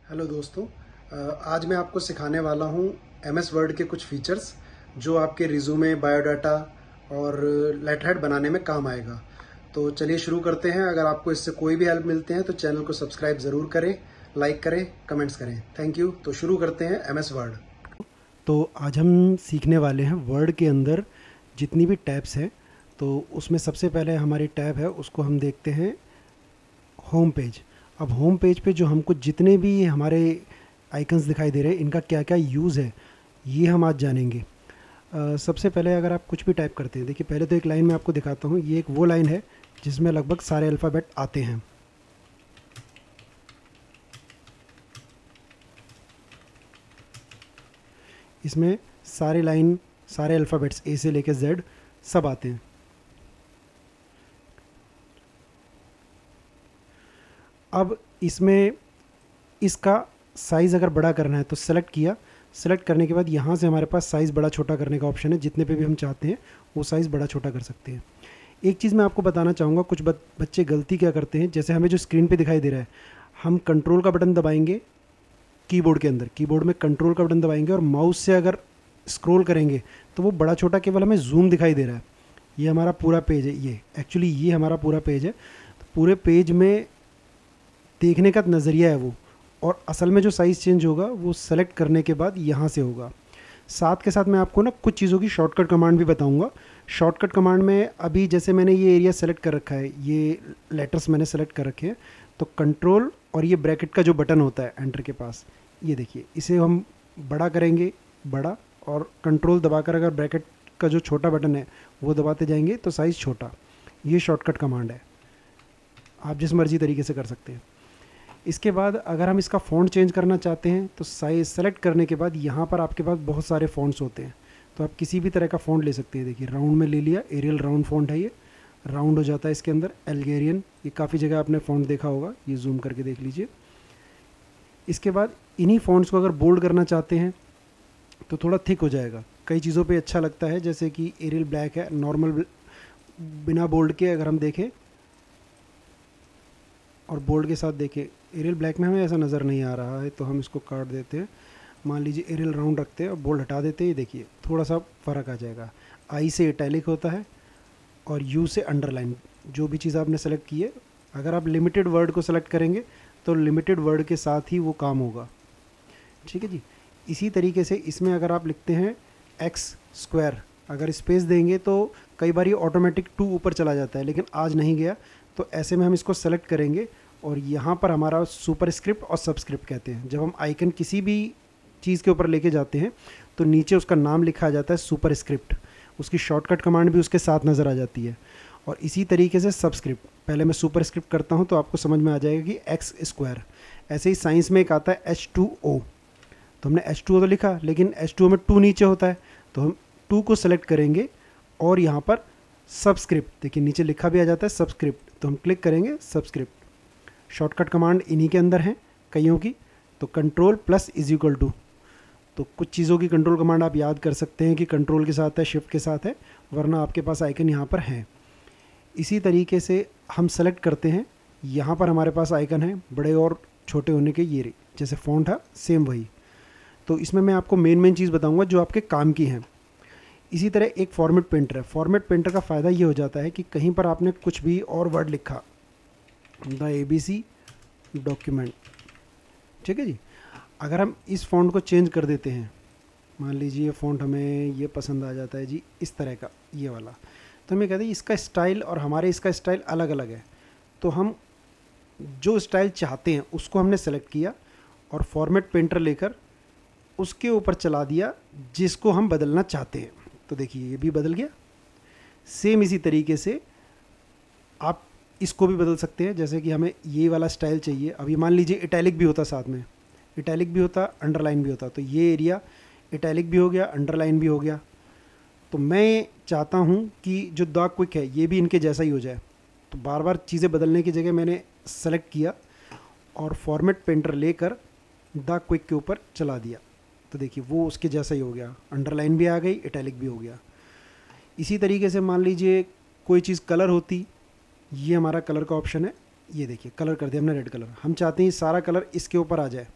Hello दोस्तों। आज मैं आपको सिखाने वाला हूँ एमएस वर्ड के कुछ फीचर्स जो आपके रिज्यूमे, बायोडाटा और लेटर हेड बनाने में काम आएगा। तो चलिए शुरू करते हैं। अगर आपको इससे कोई भी हेल्प मिलते हैं तो चैनल को सब्सक्राइब ज़रूर करें, लाइक करें, कमेंट्स करें। Thank you. तो शुरू करते हैं एमएस वर्ड। तो आज हम सीखने वाले हैं वर्ड के अंदर जितनी भी टैब्स हैं, तो उसमें सबसे पहले हमारी टैब है उसको हम देखते हैं होम पेज। अब होम पेज पे जो हमको जितने भी हमारे आइकन्स दिखाई दे रहे हैं इनका क्या क्या यूज़ है ये हम आज जानेंगे। सबसे पहले अगर आप कुछ भी टाइप करते हैं, देखिए पहले तो एक लाइन में आपको दिखाता हूँ। ये एक वो लाइन है जिसमें लगभग सारे अल्फ़ाबेट आते हैं। इसमें सारे लाइन, सारे अल्फ़ाबेट्स ए से लेकर जेड सब आते हैं। अब इसमें इसका साइज़ अगर बड़ा करना है तो सेलेक्ट किया। सेलेक्ट करने के बाद यहाँ से हमारे पास साइज़ बड़ा छोटा करने का ऑप्शन है। जितने पे भी हम चाहते हैं वो साइज़ बड़ा छोटा कर सकते हैं। एक चीज़ मैं आपको बताना चाहूँगा, कुछ बच्चे गलती क्या करते हैं, जैसे हमें जो स्क्रीन पे दिखाई दे रहा है, हम कंट्रोल का बटन दबाएंगे कीबोर्ड के अंदर, कीबोर्ड में कंट्रोल का बटन दबाएंगे और माउस से अगर स्क्रॉल करेंगे तो वो बड़ा छोटा केवल हमें जूम दिखाई दे रहा है। ये हमारा पूरा पेज है, ये एक्चुअली ये हमारा पूरा पेज है। तो पूरे पेज में देखने का नज़रिया है वो, और असल में जो साइज़ चेंज होगा वो सेलेक्ट करने के बाद यहाँ से होगा। साथ के साथ मैं आपको ना कुछ चीज़ों की शॉर्टकट कमांड भी बताऊंगा। शॉर्टकट कमांड में अभी जैसे मैंने ये एरिया सेलेक्ट कर रखा है, ये लेटर्स मैंने सेलेक्ट कर रखे हैं, तो कंट्रोल और ये ब्रैकेट का जो बटन होता है एंटर के पास, ये देखिए इसे हम बड़ा करेंगे, बड़ा, और कंट्रोल दबाकर अगर ब्रैकेट का जो छोटा बटन है वो दबाते जाएंगे तो साइज़ छोटा। ये शॉर्टकट कमांड है, आप जिस मर्जी तरीके से कर सकते हैं। इसके बाद अगर हम इसका फ़ॉन्ट चेंज करना चाहते हैं तो साइज सेलेक्ट करने के बाद यहाँ पर आपके पास बहुत सारे फ़ॉन्ट्स होते हैं, तो आप किसी भी तरह का फ़ॉन्ट ले सकते हैं। देखिए राउंड में ले लिया, एरियल राउंड फ़ॉन्ट है, ये राउंड हो जाता है इसके अंदर। एल्गेरियन, ये काफ़ी जगह आपने फ़ॉन्ट देखा होगा, ये जूम करके देख लीजिए। इसके बाद इन्हीं फ़ॉन्ट्स को अगर बोल्ड करना चाहते हैं तो थोड़ा थिक हो जाएगा। कई चीज़ों पर अच्छा लगता है, जैसे कि एरियल ब्लैक है, नॉर्मल बिना बोल्ड के अगर हम देखें और बोल्ड के साथ देखें, एरियल ब्लैक में हमें ऐसा नज़र नहीं आ रहा है तो हम इसको काट देते हैं। मान लीजिए एरियल राउंड रखते हैं और बोल्ड हटा देते हैं, देखिए थोड़ा सा फ़र्क आ जाएगा। आई से इटैलिक होता है और यू से अंडरलाइन। जो भी चीज़ आपने सेलेक्ट की है, अगर आप लिमिटेड वर्ड को सेलेक्ट करेंगे तो लिमिटेड वर्ड के साथ ही वो काम होगा। ठीक है जी। इसी तरीके से इसमें अगर आप लिखते हैं एक्स स्क्वायर, अगर स्पेस देंगे तो कई बार ये ऑटोमेटिक 2 ऊपर चला जाता है, लेकिन आज नहीं गया। तो ऐसे में हम इसको सेलेक्ट करेंगे और यहाँ पर हमारा सुपर स्क्रिप्ट और सबस्क्रिप्ट कहते हैं। जब हम आइकन किसी भी चीज़ के ऊपर लेके जाते हैं तो नीचे उसका नाम लिखा जाता है सुपर स्क्रिप्ट, उसकी शॉर्टकट कमांड भी उसके साथ नज़र आ जाती है। और इसी तरीके से सबस्क्रिप्ट, पहले मैं सुपर स्क्रिप्ट करता हूँ तो आपको समझ में आ जाएगा कि एक्स स्क्वायर। ऐसे ही साइंस में एक आता है H2O, तो हमने H2O तो लिखा, लेकिन H2O में 2 नीचे होता है, तो हम 2 को सेलेक्ट करेंगे और यहाँ पर सबस्क्रिप्ट, देखिए नीचे लिखा भी आ जाता है सबस्क्रिप्ट, तो हम क्लिक करेंगे सबस्क्रिप्ट। शॉर्टकट कमांड इन्हीं के अंदर हैं कईयों की, तो control plus is equal to, तो कुछ चीज़ों की कंट्रोल कमांड आप याद कर सकते हैं कि कंट्रोल के साथ है, शिफ्ट के साथ है, वरना आपके पास आइकन यहाँ पर हैं। इसी तरीके से हम सेलेक्ट करते हैं, यहाँ पर हमारे पास आइकन है बड़े और छोटे होने के, ये जैसे फ़ॉन्ट है सेम वही। तो इसमें मैं आपको मेन चीज़ बताऊँगा जो आपके काम की हैं। इसी तरह एक फॉर्मेट पेंटर है। फॉर्मेट पेंटर का फ़ायदा ये हो जाता है कि कहीं पर आपने कुछ भी और वर्ड लिखा, द ABC डॉक्यूमेंट, ठीक है जी, अगर हम इस फ़ॉन्ट को चेंज कर देते हैं, मान लीजिए फ़ॉन्ट हमें ये पसंद आ जाता है जी इस तरह का, ये वाला, तो हमें कहते हैं इसका स्टाइल और हमारे इसका स्टाइल अलग अलग है। तो हम जो स्टाइल चाहते हैं उसको हमने सेलेक्ट किया और फॉर्मेट पेंटर लेकर उसके ऊपर चला दिया जिसको हम बदलना चाहते हैं। तो देखिए ये भी बदल गया। सेम इसी तरीके से आप इसको भी बदल सकते हैं, जैसे कि हमें ये वाला स्टाइल चाहिए। अभी मान लीजिए इटैलिक भी होता, साथ में इटैलिक भी होता, अंडरलाइन भी होता, तो ये एरिया इटैलिक भी हो गया, अंडरलाइन भी हो गया। तो मैं चाहता हूँ कि जो द क्विक है ये भी इनके जैसा ही हो जाए, तो बार बार चीज़ें बदलने की जगह मैंने सेलेक्ट किया और फॉर्मेट पेंटर लेकर द क्विक के ऊपर चला दिया, तो देखिए वो उसके जैसा ही हो गया, अंडरलाइन भी आ गई, इटैलिक भी हो गया। इसी तरीके से मान लीजिए कोई चीज़ कलर होती, ये हमारा कलर का ऑप्शन है, ये देखिए कलर कर दिया हमने रेड कलर। हम चाहते हैं सारा कलर इसके ऊपर आ जाए,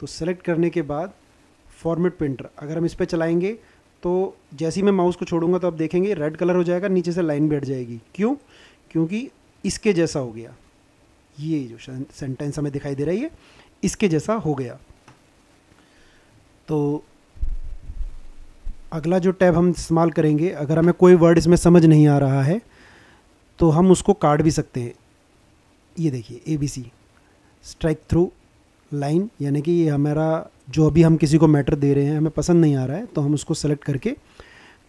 तो सेलेक्ट करने के बाद फॉर्मेट प्रिंटर, अगर हम इस पर चलाएंगे तो जैसे ही मैं माउस को छोड़ूंगा तो आप देखेंगे रेड कलर हो जाएगा, नीचे से लाइन बैठ जाएगी। क्यों? क्योंकि इसके जैसा हो गया, ये जो सेंटेंस हमें दिखाई दे रहा है ये इसके जैसा हो गया। तो अगला जो टैब हम इस्तेमाल करेंगे, अगर हमें कोई वर्ड इसमें समझ नहीं आ रहा है तो हम उसको काट भी सकते हैं। ये देखिए ABC स्ट्राइक थ्रू लाइन, यानी कि ये हमारा जो अभी हम किसी को मैटर दे रहे हैं हमें पसंद नहीं आ रहा है तो हम उसको सेलेक्ट करके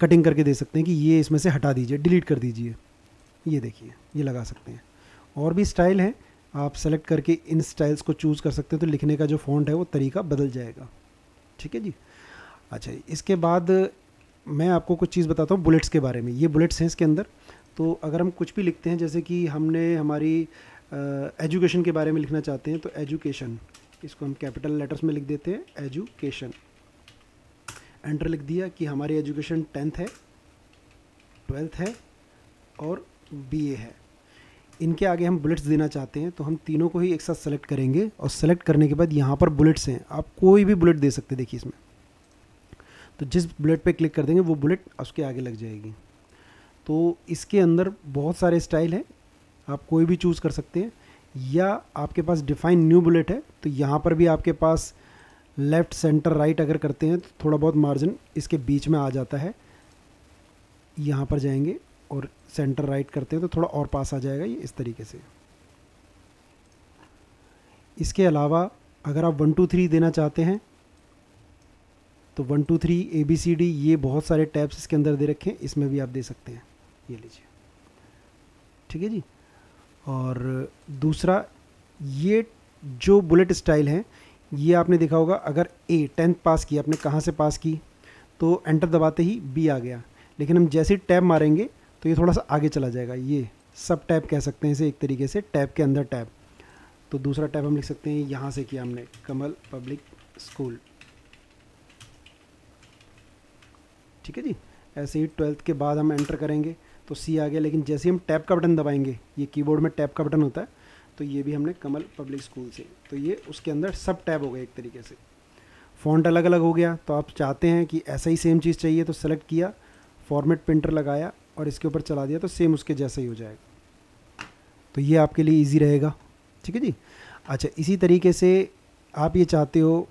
कटिंग करके दे सकते हैं कि ये इसमें से हटा दीजिए, डिलीट कर दीजिए। ये देखिए ये लगा सकते हैं। और भी स्टाइल हैं, आप सेलेक्ट करके इन स्टाइल्स को चूज़ कर सकते हैं तो लिखने का जो फ़ॉन्ट है वो तरीका बदल जाएगा। ठीक है जी। अच्छा, इसके बाद मैं आपको कुछ चीज़ बताता हूँ बुलेट्स के बारे में। ये बुलेट्स हैं इसके अंदर। तो अगर हम कुछ भी लिखते हैं, जैसे कि हमने हमारी एजुकेशन के बारे में लिखना चाहते हैं तो एजुकेशन, इसको हम कैपिटल लेटर्स में लिख देते हैं एजुकेशन। एंटर लिख दिया कि हमारी एजुकेशन 10th है, 12th है और BA है। इनके आगे हम बुलेट्स देना चाहते हैं तो हम तीनों को ही एक साथ सेलेक्ट करेंगे और सेलेक्ट करने के बाद यहाँ पर बुलेट्स हैं, आप कोई भी बुलेट दे सकते हैं। देखिए इसमें तो जिस बुलेट पे क्लिक कर देंगे वो बुलेट उसके आगे लग जाएगी। तो इसके अंदर बहुत सारे स्टाइल हैं, आप कोई भी चूज़ कर सकते हैं। या आपके पास डिफाइन न्यू बुलेट है तो यहाँ पर भी आपके पास लेफ़्ट सेंटर राइट अगर करते हैं तो थोड़ा बहुत मार्जिन इसके बीच में आ जाता है। यहाँ पर जाएंगे और सेंटर राइट करते हैं तो थोड़ा और पास आ जाएगा, ये इस तरीके से। इसके अलावा अगर आप 1 2 3 देना चाहते हैं तो 1 2 3 ABCD, ये बहुत सारे टैब्स इसके अंदर दे रखे हैं, इसमें भी आप दे सकते हैं। ये लीजिए, ठीक है जी। और दूसरा, ये जो बुलेट स्टाइल है ये आपने देखा होगा, अगर 10th पास की, आपने कहाँ से पास की तो एंटर दबाते ही B आ गया, लेकिन हम जैसे ही टैब मारेंगे तो ये थोड़ा सा आगे चला जाएगा। ये सब टैब कह सकते हैं इसे एक तरीके से, टैब के अंदर टैब। तो दूसरा टैब हम लिख सकते हैं, यहाँ से किया हमने कमल पब्लिक स्कूल। ठीक है जी। ऐसे ही 12th के बाद हम एंटर करेंगे तो C आ गया, लेकिन जैसे ही हम टैब का बटन दबाएंगे, ये कीबोर्ड में टैब का बटन होता है, तो ये भी हमने कमल पब्लिक स्कूल से, तो ये उसके अंदर सब टैब हो गए एक तरीके से। फ़ॉन्ट अलग अलग हो गया, तो आप चाहते हैं कि ऐसा ही सेम चीज़ चाहिए तो सेलेक्ट किया, फॉर्मेट प्रिंटर लगाया और इसके ऊपर चला दिया तो सेम उसके जैसा ही हो जाएगा। तो ये आपके लिए ईजी रहेगा। ठीक है जी। अच्छा, इसी तरीके से आप ये चाहते हो,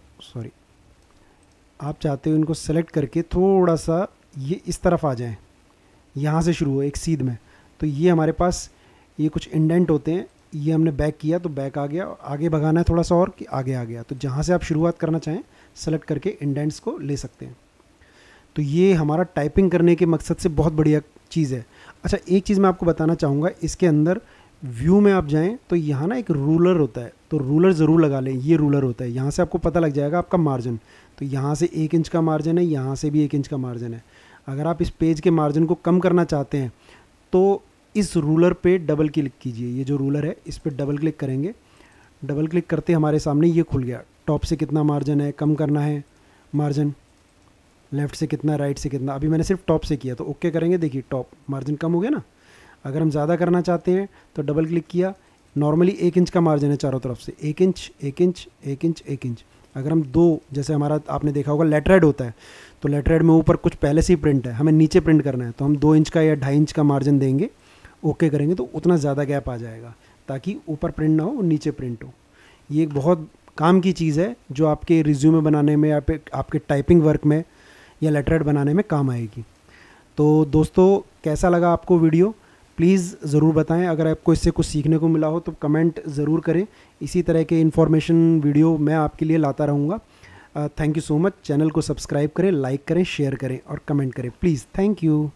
आप चाहते हो इनको सेलेक्ट करके थोड़ा सा ये इस तरफ आ जाएं, यहाँ से शुरू हो एक सीध में, तो ये हमारे पास ये कुछ इंडेंट होते हैं, ये हमने बैक किया तो बैक आ गया, आगे भगाना है थोड़ा सा और कि आगे आ गया। तो जहाँ से आप शुरुआत करना चाहें सेलेक्ट करके इंडेंट्स को ले सकते हैं। तो ये हमारा टाइपिंग करने के मकसद से बहुत बढ़िया चीज़ है। अच्छा, एक चीज़ मैं आपको बताना चाहूँगा, इसके अंदर व्यू में आप जाएं तो यहाँ ना एक रूलर होता है, तो रूलर ज़रूर लगा लें। ये रूलर होता है, यहाँ से आपको पता लग जाएगा आपका मार्जिन। तो यहाँ से 1 इंच का मार्जिन है, यहाँ से भी 1 इंच का मार्जिन है। अगर आप इस पेज के मार्जिन को कम करना चाहते हैं तो इस रूलर पे डबल क्लिक कीजिए। ये जो रूलर है इस पर डबल क्लिक करेंगे, डबल क्लिक करते हमारे सामने ये खुल गया। टॉप से कितना मार्जिन है, कम करना है मार्जिन, लेफ़्ट से कितना, राइट से कितना। अभी मैंने सिर्फ टॉप से किया तो ओके करेंगे, देखिए टॉप मार्जिन कम हो गया ना। अगर हम ज़्यादा करना चाहते हैं तो डबल क्लिक किया, नॉर्मली 1 इंच का मार्जिन है चारों तरफ से, 1 इंच 1 इंच 1 इंच 1 इंच। अगर हम 2, जैसे हमारा आपने देखा होगा लेटरहेड होता है, तो लेटरहेड में ऊपर कुछ पहले से ही प्रिंट है, हमें नीचे प्रिंट करना है, तो हम 2 इंच का या 2.5 इंच का मार्जिन देंगे, ओके करेंगे तो उतना ज़्यादा गैप आ जाएगा ताकि ऊपर प्रिंट ना हो और नीचे प्रिंट हो। ये एक बहुत काम की चीज़ है जो आपके रिज्यूमे बनाने में या आपके टाइपिंग वर्क में या लेटरहेड बनाने में काम आएगी। तो दोस्तों, कैसा लगा आपको वीडियो प्लीज़ ज़रूर बताएं। अगर आपको इससे कुछ सीखने को मिला हो तो कमेंट ज़रूर करें। इसी तरह के इन्फॉर्मेशन वीडियो मैं आपके लिए लाता रहूँगा। Thank you so much. Channel को सब्सक्राइब करें, लाइक करें, शेयर करें और कमेंट करें प्लीज़। Thank you.